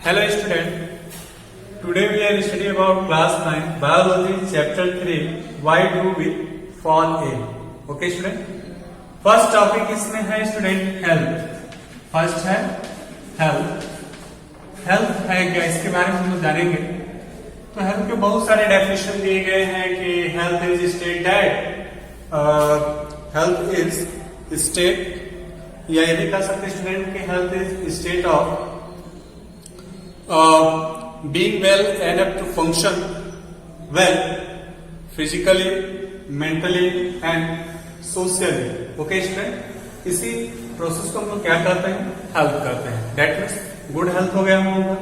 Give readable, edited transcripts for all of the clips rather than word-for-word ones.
Hello student, today we are studying about class 9 biology chapter 3 why do we fall ill. Okay student, first topic इसमें है student health. First है health. Health है क्या, इसके बारे में हम लोग जानेंगे. तो हेल्थ के बहुत सारे डेफिनेशन दिए गए हैं कि health is state that health is state, या ये भी कह सकते हैं स्टूडेंट कि health is state of being well enough to function well physically, mentally and socially. Okay student, इसी प्रोसेस को हम लोग क्या करते हैं, हेल्थ करते हैं. दैट मीन्स गुड हेल्थ हो गया हम लोगों का.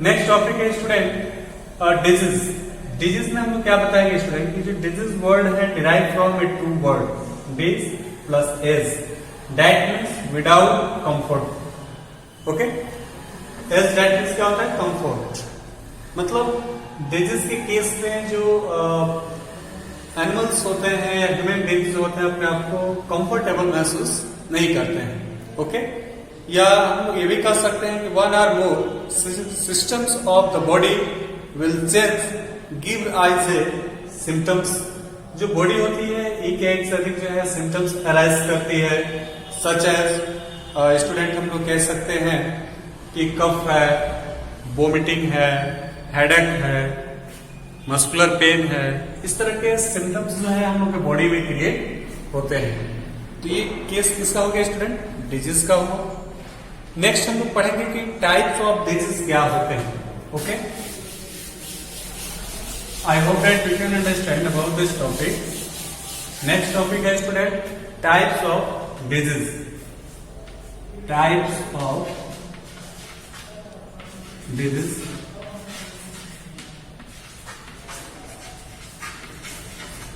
नेक्स्ट टॉपिक है स्टूडेंट डिजीज. डिजीज में हम लोग क्या बताएंगे स्टूडेंट कि जो डिजीज वर्ड है derive from a two word dis plus ease. That means without comfort. Okay, ease that means क्या होता है, कंफर्ट. मतलब डिजीज के केस में जो एनिमल्स होते हैं या ह्यूमन बीइंग्स होते हैं अपने आप को कंफर्टेबल महसूस नहीं करते हैं. ओके, या हम लोग ये भी कह सकते हैं कि one or more systems of the body will change give rise a symptoms. जो बॉडी होती है एक से अधिक जो है सिम्टम्स अराइज करती है. सच एज स्टूडेंट हम लोग कह सकते हैं कि कफ है, वोमिटिंग है, हेडेक है, मस्कुलर पेन है. इस तरह के सिम्टम्स जो है हम लोग के बॉडी में क्रिएट होते हैं. तो ये केस किसका हो गया स्टूडेंट, डिजीज का होगा. नेक्स्ट हम लोग पढ़ेंगे कि टाइप्स ऑफ डिजीज क्या होते हैं. Okay, I hope that you can understand about this topic. Next topic है student types of disease. Types of disease.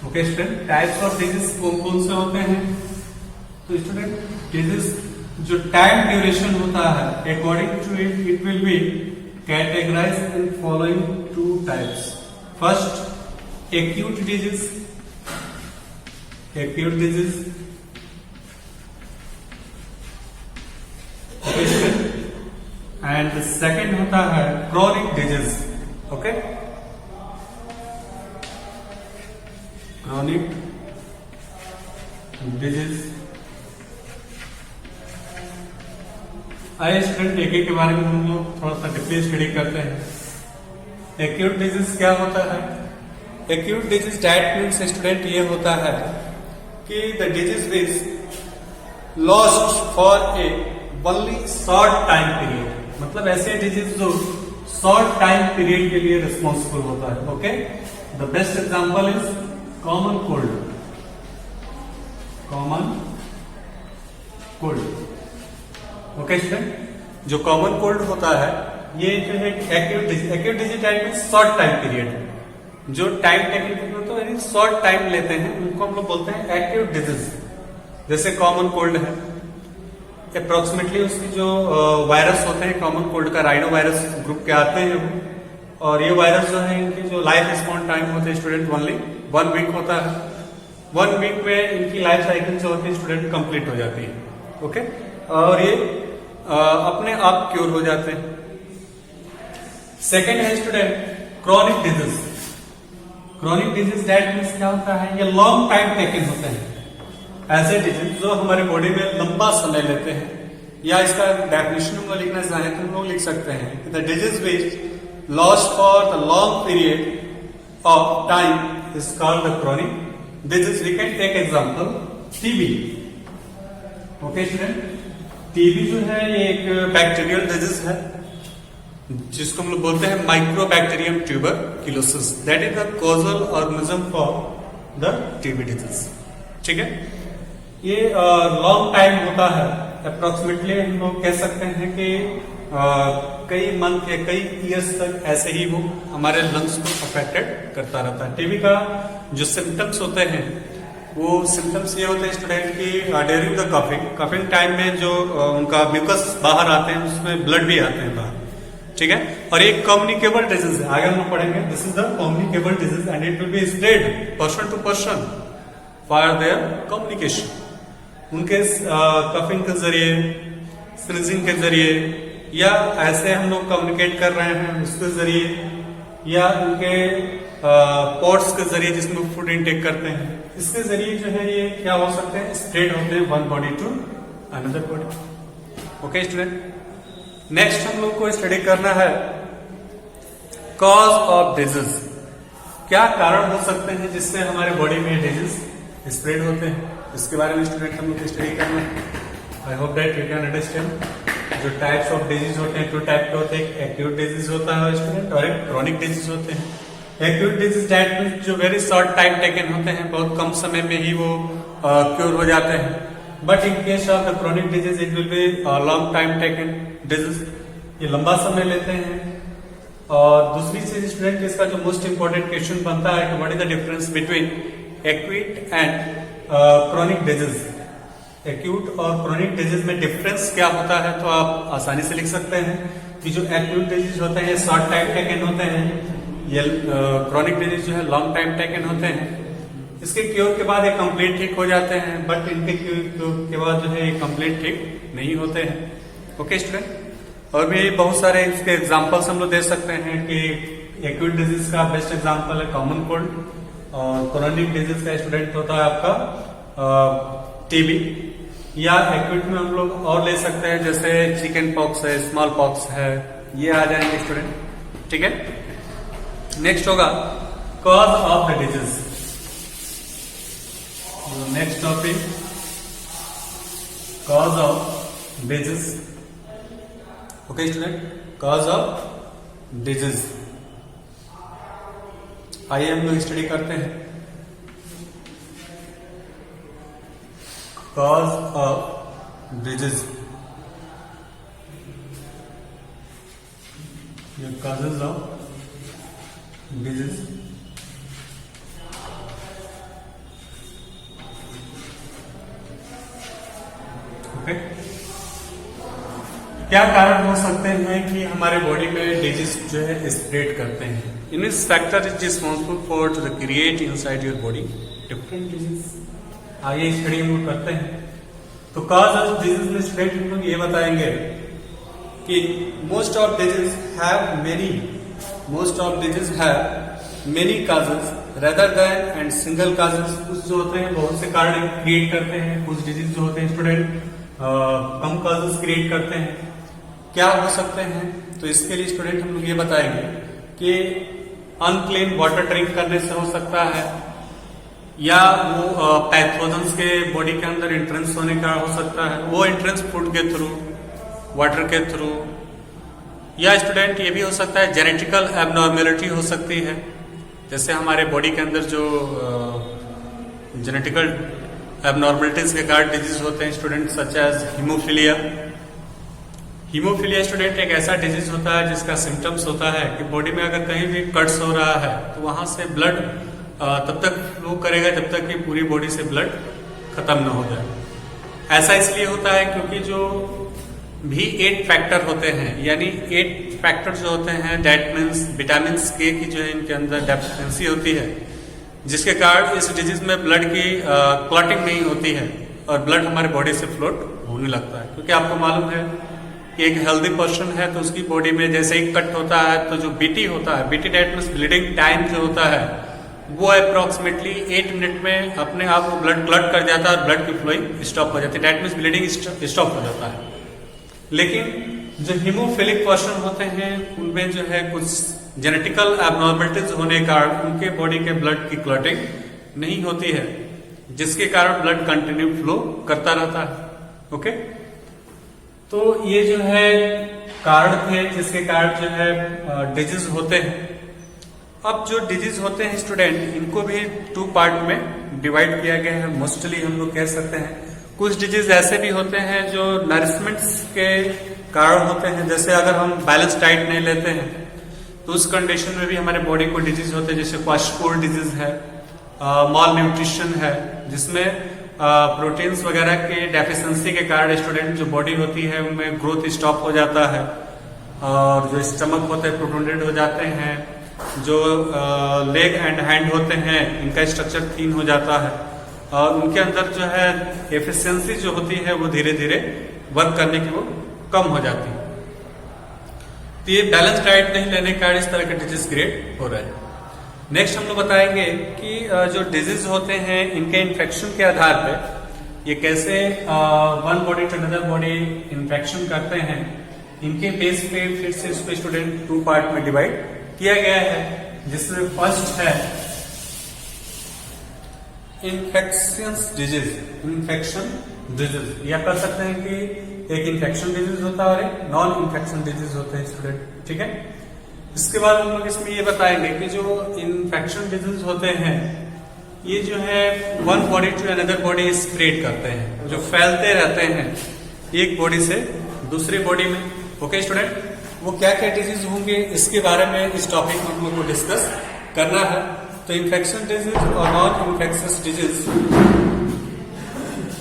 Okay student, types of disease कौन से होते हैं. तो स्टूडेंट डिजीज जो टाइम ड्यूरेशन होता है according to it will be categorized in following two types. First acute disease. Acute disease. Okay student, and second होता है chronic disease. Okay, chronic disease. आइए स्टूडेंट एक एक के बारे में हम लोग थोड़ा सा डीपली स्टडी करते हैं. एक्यूट डिजीज क्या होता है. Acute disease that means student ये होता है कि the disease is lost for A only short time period. मतलब ऐसे डिजीज जो शॉर्ट टाइम पीरियड के लिए रिस्पॉन्सिबल होता है. Okay, the best example is common cold. Common cold. Okay student, जो कॉमन कोल्ड होता है ये जो है acute disease. Acute disease time में शॉर्ट टाइम पीरियड, जो टाइम टेकिंग तो यानी शॉर्ट टाइम लेते हैं उनको हम लोग बोलते हैं एक्यूट डिजीज. जैसे कॉमन कोल्ड है, अप्रोक्सीमेटली उसकी जो वायरस होते हैं कॉमन कोल्ड का राइनो वायरस ग्रुप के आते हैं वो. और ये वायरस जो है इनकी जो लाइफ रिस्पॉन्स टाइम होते हैं स्टूडेंट ओनली 1 वीक होता है. 1 वीक में इनकी लाइफ साइकिल जो होती है स्टूडेंट कंप्लीट हो जाती है. ओके, और ये अपने आप क्योर हो जाते हैं. सेकेंड है student chronic disease. Chronic disease that means क्या होता है, ये लॉन्ग टाइम टेकिंग होते हैं. ऐसे डिजीज जो हमारे बॉडी में लंबा समय लेते हैं. या इसका डेफिनेशन हम लोग लिखना चाहें तो हम लोग लिख सकते हैं the disease which lost for the long period of time is called the chronic disease. We can take example TB. Okay student, TB जो है ये एक बैक्टीरियल डिजीज है जिसको हम लोग बोलते हैं mycobacterium tuberculosis. That is the causal organism for the TB disease. ठीक है, ये लॉन्ग टाइम होता है. अप्रोक्सीमेटली हम लोग कह सकते हैं कि कई मंथ या कई ईयर्स तक ऐसे ही वो हमारे लंग्स को अफेक्टेड करता रहता है. टीबी का जो सिम्टम्स होते हैं वो सिम्टम्स ये होते हैं स्टूडेंट की ड्यूरिंग द कफिंग टाइम में जो उनका म्यूकस बाहर आते हैं उसमें ब्लड भी आते हैं बाहर. ठीक है, और एक कम्युनिकेबल डिजीज है, आगे हम लोग पढ़ेंगे. This is the communicable disease and it will be spread person to person for their communication. उनके कफिंग के जरिए, स्नीजिंग के जरिए या ऐसे हम लोग कम्युनिकेट कर रहे हैं उसके जरिए, या उनके पोर्ट्स के जरिए जिसमें फूड इनटेक करते हैं, इसके जरिए जो है ये क्या हो सकते हैं, स्प्रेड होते हैं one body to another body. Okay student, next हम लोग को स्टडी करना है कॉज ऑफ डिजीज। क्या कारण हो सकते हैं जिससे हमारे बॉडी में डिजीज स्प्रेड होते हैं, इसके बारे में स्टूडेंट हम लोग को स्टडी करना है। आई hope that you can understand. जो टाइप्स ऑफ डिजीज होते हैं, 2 टाइप के होते हैं, एक एक्यूट डिजीज होता है स्टूडेंट और एक क्रोनिक डिजीज होते हैं। एक्यूट डिजीज दैट मींस जो वेरी शॉर्ट टाइम टेकन होते हैं, बहुत कम समय में ही वो क्योर हो जाते हैं। But in case of the chronic disease it will B long time taken disease, ये लंबा समय लेते हैं। और दूसरी चीज स्टूडेंट, इसका जो मोस्ट इंपॉर्टेंट क्वेश्चन बनता है कि what is the difference between acute and chronic disease. Acute और क्रोनिक डिजीज में डिफरेंस क्या होता है, तो आप आसानी से लिख सकते हैं कि जो एक्यूट डिजीज होते हैं शॉर्ट टाइम टेकन होते हैं, ये क्रोनिक डिजीज जो है लॉन्ग टाइम टेकन होते हैं। इसके क्योर के बाद ये कंप्लीट ठीक हो जाते हैं, बट इनके क्योर के बाद जो है ये कंप्लीट ठीक नहीं होते हैं। ओके स्टूडेंट, और भी बहुत सारे इसके एग्जांपल्स हम लोग दे सकते हैं कि एक्यूट डिजीज का बेस्ट एग्जांपल है कॉमन कोल्ड और क्रोनिक डिजीज का स्टूडेंट होता है आपका टीबी। या एक्यूट में हम लोग और ले सकते हैं जैसे चिकन पॉक्स है, स्मॉल पॉक्स है, ये आ जाएंगे स्टूडेंट। ठीक है, नेक्स्ट होगा cause of the disease. Next topic cause of disease. Okay student, cause of disease आइए हम लोग स्टडी करते हैं। कॉज ऑफ डिजीज, ये कॉजेज ऑफ डिजीज। ओके, क्या कारण हो सकते हैं कि हमारे बॉडी में डिजीज जो है स्प्रेड करते हैं। In this factor is responsible for to create inside your body different disease. आइए स्टडी हम लोग करते हैं। तो कॉज ऑफ डिजीज में स्टूडेंट हम लोग ये बताएंगे कि most of disease have many causes rather than and single causes. कुछ जो होते हैं बहुत से कारण क्रिएट करते हैं, कुछ डिजीज जो होते हैं स्टूडेंट कम काजेस क्रिएट करते हैं। क्या हो सकते हैं, तो इसके लिए स्टूडेंट हम लोग ये बताएंगे कि अनक्लीन वाटर ड्रिंक करने से हो सकता है, या वो पैथोजेंस के बॉडी के अंदर एंट्रेंस होने का हो सकता है, वो एंट्रेंस फूड के थ्रू, वाटर के थ्रू, या स्टूडेंट ये भी हो सकता है जेनेटिकल एबनॉर्मेलिटी हो सकती है। जैसे हमारे बॉडी के अंदर जो जेनेटिकल एबनॉर्मेलिटीज के कारण डिजीज होते हैं student, such as haemophilia. Haemophilia student एक ऐसा डिजीज होता है जिसका सिम्टम्स होता है कि बॉडी में अगर कहीं भी कट्स हो रहा है तो वहां से ब्लड तब तक फ्लो करेगा जब तक कि पूरी बॉडी से ब्लड खत्म न हो जाए। ऐसा इसलिए होता है क्योंकि जो भी 8 फैक्टर होते हैं, यानी 8 फैक्टर जो होते हैं दैट मीन्स विटामिन के की जो है इनके अंदर डेफिशिएंसी होती है, जिसके कारण इस डिजीज में ब्लड की क्लॉटिंग नहीं होती है और ब्लड हमारे बॉडी से फ्लोट होने लगता है। क्योंकि आपको मालूम है कि एक हेल्दी पर्सन है तो उसकी बॉडी में जैसे ही कट होता है तो जो बीटी होता है, BT that means bleeding time जो होता है वो अप्रोक्सीमेटली 8 मिनट में अपने आप वो ब्लड क्लॉट कर जाता है और ब्लड की फ्लोइंग स्टॉप हो जाती है, दैट मीन्स ब्लीडिंग स्टॉप हो जाता है। लेकिन जो हीमोफिलिक पर्सन होते हैं उनमें जो है कुछ जेनेटिकल एबनॉर्मलिटीज होने के कारण उनके बॉडी के ब्लड की क्लॉटिंग नहीं होती है, जिसके कारण ब्लड कंटिन्यू फ्लो करता रहता है। ओके, तो ये जो है कारण थे जिसके कारण जो है डिजीज होते हैं। अब जो डिजीज होते हैं स्टूडेंट, इनको भी 2 पार्ट में डिवाइड किया गया है। मोस्टली हम लोग कह सकते हैं कुछ डिजीज ऐसे भी होते हैं जो नरिशमेंट के कारण होते हैं। जैसे अगर हम बैलेंस डाइट नहीं लेते हैं तो उस कंडीशन में भी हमारे बॉडी को डिजीज होते हैं, जैसे क्वाशकोर डिजीज है, माल न्यूट्रिशन है, जिसमें प्रोटीन्स वगैरह के डेफिशिएंसी के कारण स्टूडेंट जो बॉडी होती है उनमें ग्रोथ स्टॉप हो जाता है और जो स्टमक होते हैं प्रोटोनेटेड हो जाते हैं, जो लेग एंड हैंड होते हैं इनका स्ट्रक्चर थीन हो जाता है और उनके अंदर जो है एफिशिएंसी जो होती है वो धीरे धीरे वर्क करने की वो कम हो जाती है। तो ये बैलेंस डाइट नहीं लेने के कारण इस तरह के डिजीज क्रिएट हो रहे हैं। नेक्स्ट हम लोग बताएंगे कि जो डिजीज होते हैं इनके इन्फेक्शन के आधार पे ये कैसे one body to another body infection करते हैं। इनके बेस पे फिर से इसको स्टूडेंट 2 पार्ट में डिवाइड किया गया है, जिसमें फर्स्ट है इन्फेक्शंस डिजीज। इन्फेक्शन डिजीज या कर सकते हैं कि एक इन्फेक्शन डिजीज होता है और एक नॉन इन्फेक्शन डिजीज होते हैं स्टूडेंट, ठीक है। इसके बाद हम लोग इसमें ये बताएंगे कि जो इन्फेक्शन डिजीज होते हैं ये जो है one body to another body spread करते हैं, जो फैलते रहते हैं एक बॉडी से दूसरी बॉडी में। ओके स्टूडेंट, वो क्या क्या डिजीज होंगे इसके बारे में इस टॉपिक में हम लोग को डिस्कस करना है। तो इन्फेक्शन डिजीज और नॉन इन्फेक्शस डिजीज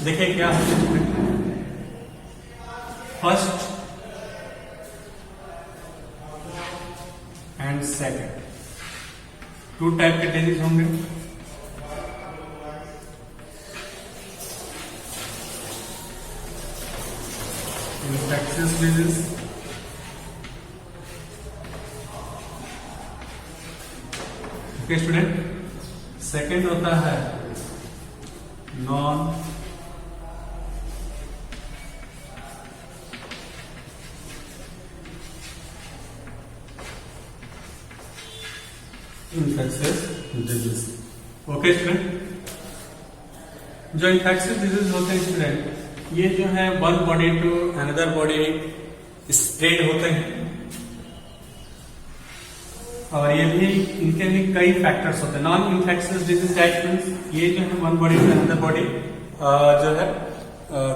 देखिए क्या है। फर्स्ट एंड सेकंड 2 टाइप के डिजीज होंगे। Infectious disease okay student. Second होता है non infectious disease. Okay student, जो इन्फेक्शस डिजीज होते हैं स्टूडेंट ये जो है one body to another body spread होते हैं और ये भी इनके भी कई फैक्टर्स होते हैं। Non infectious disease that means ये जो है one body to another body जो है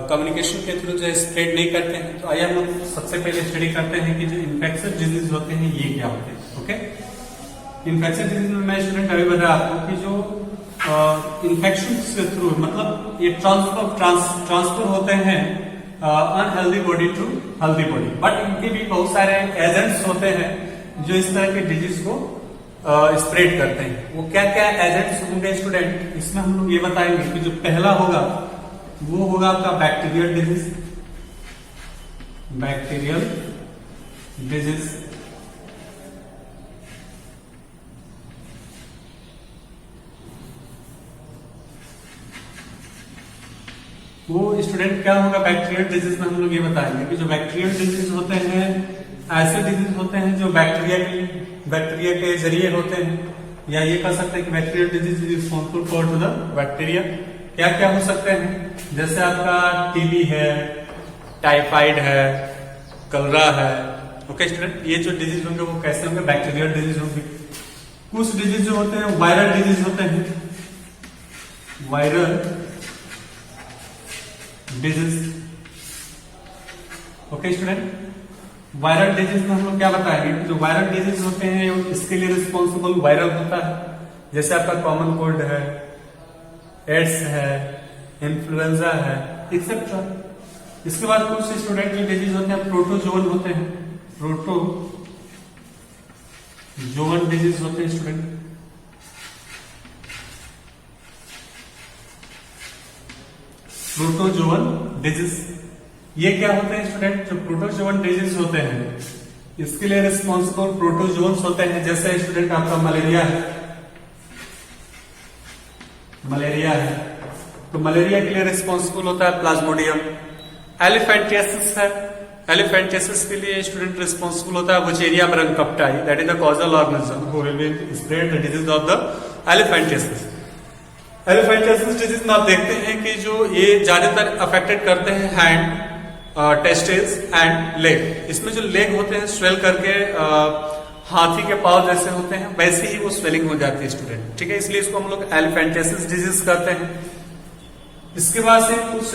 कम्युनिकेशन के थ्रू जो है स्प्रेड नहीं करते हैं। तो आइए हम लोग सबसे पहले स्टडी करते हैं कि जो इन्फेक्शस डिजीज होते हैं ये क्या होते हैं। ओके, इन्फेक्शन डिजीज में मैं स्टूडेंट अभी बता आपको कि जो इन्फेक्शन के थ्रू मतलब ये ट्रांसफर होते हैं unhealthy body to healthy body, but इनके भी बहुत सारे एजेंट्स होते हैं जो इस तरह के डिजीज को स्प्रेड करते हैं। वो क्या क्या एजेंट्स होंगे स्टूडेंट, इसमें हम लोग ये बताएंगे कि जो पहला होगा वो होगा आपका बैक्टीरियल डिजीज। बैक्टीरियल डिजीज वो स्टूडेंट क्या होगा बैक्टीरियल डिजीज में हम लोग ये बताएंगे कि जो बैक्टीरियल डिजीज होते हैं ऐसे डिजीज होते हैं जो बैक्टीरिया के जरिए होते हैं, या ये कह सकते हैं कि bacterial disease is responsible for to the bacteria. क्या क्या हो सकते हैं, जैसे आपका टीबी है, टाइफाइड है, कलरा है। ओके स्टूडेंट, ये जो डिजीज होंगे वो कैसे होंगे, बैक्टीरियल डिजीज होंगे। कुछ डिजीज जो होते हैं वायरल डिजीज होते हैं, viral disease. Okay student, viral disease में हम लोग क्या बताएंगे, जो वायरल डिजीज होते हैं इसके लिए रिस्पॉन्सिबल वायरल होता है, जैसे आपका कॉमन कोल्ड है, एड्स है, इन्फ्लुएंजा है, एक्सेट्रा। इसके बाद कुछ स्टूडेंट जो डिजीज होते हैं प्रोटोजोन होते हैं, प्रोटोजोन डिजीज होते हैं स्टूडेंट। प्रोटोजोन डिजीज ये क्या होते हैं स्टूडेंट, जो प्रोटोजोन डिजीज होते हैं इसके लिए रिस्पॉन्सिबल प्रोटोजोन्स होते हैं। जैसे स्टूडेंट आपका मलेरिया है, तो मलेरिया के लिए रिस्पॉन्सिबल होता है प्लाज्मोडियम। एलिफेंटियासिस है, एलिफेंटियासिस के लिए स्टूडेंट रिस्पॉन्सिबल होता है Wuchereria bancrofti, that is the causal organism who will spread the disease of the elephantiasis. Elephantiasis disease में आप देखते हैं कि जो ये ज्यादातर अफेक्टेड करते हैं हैंड, टेस्टिस एंड लेग। इसमें जो लेग होते हैं स्वेल करके हाथी के पांव जैसे होते हैं वैसे ही वो स्वेलिंग हो जाती है स्टूडेंट, ठीक है। इसलिए इसको हम लोग एलिफेंटियासिस डिजीज कहते हैं। इसके बाद से कुछ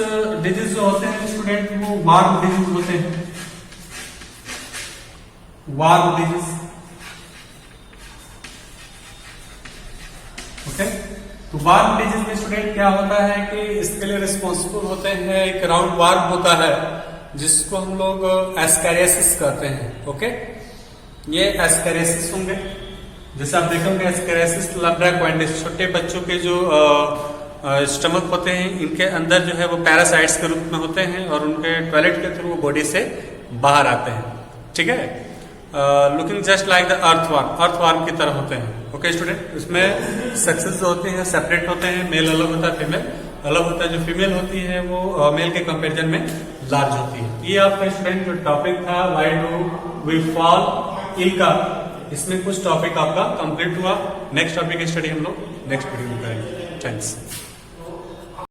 डिजीज जो होते हैं स्टूडेंट वो वार्म डिजीज होते हैं, वार्म डिजीज। ओके, तो वार्म डिजीज में स्टूडेंट क्या होता है कि इसके लिए रिस्पॉन्सिबल होते हैं एक राउंड वार्म होता है जिसको हम लोग एस्कैरियासिस कहते हैं। ओके, ये एस्कैरियासिस होंगे, जैसे आप देखोगे एस्कैरियासिस लैब्राक्वाइडिस, छोटे बच्चों के जो स्टमक होते हैं इनके अंदर जो है वो पैरासाइट्स के रूप में होते हैं और उनके टॉयलेट के थ्रू वो बॉडी से बाहर आते हैं, ठीक है। Looking just like the earthworm की तरह होते हैं। ओके स्टूडेंट, इसमें सेक्सेस जो होते हैं सेपरेट होते हैं, मेल अलग होता है, फीमेल अलग होता है। जो फीमेल होती है वो मेल के कंपैरिजन में लार्ज होती है। ये आपका स्टूडेंट जो टॉपिक था why do we fall in का, इसमें कुछ टॉपिक आपका कंप्लीट हुआ। नेक्स्ट टॉपिक की स्टडी हम लोग नेक्स्ट वीडियो में करेंगे। थैंक्स।